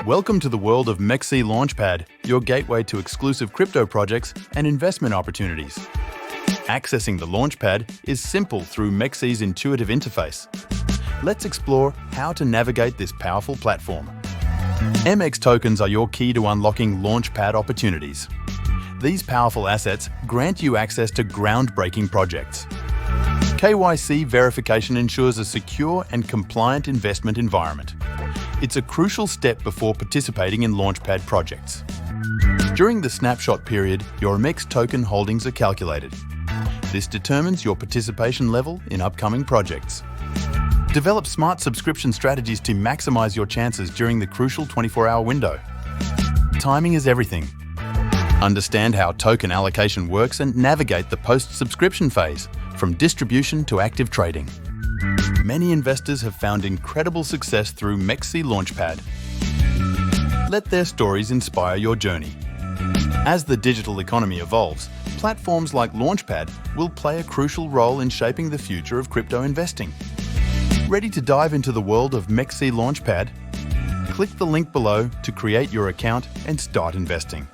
Welcome to the world of MEXC Launchpad, your gateway to exclusive crypto projects and investment opportunities. Accessing the Launchpad is simple through MEXC's intuitive interface. Let's explore how to navigate this powerful platform. MEXC tokens are your key to unlocking Launchpad opportunities. These powerful assets grant you access to groundbreaking projects. KYC verification ensures a secure and compliant investment environment. It's a crucial step before participating in Launchpad projects. During the snapshot period, your MEXC token holdings are calculated. This determines your participation level in upcoming projects. Develop smart subscription strategies to maximize your chances during the crucial 24-hour window. Timing is everything. Understand how token allocation works and navigate the post-subscription phase, from distribution to active trading. Many investors have found incredible success through MEXC Launchpad. Let their stories inspire your journey. As the digital economy evolves, platforms like Launchpad will play a crucial role in shaping the future of crypto investing. Ready to dive into the world of MEXC Launchpad? Click the link below to create your account and start investing.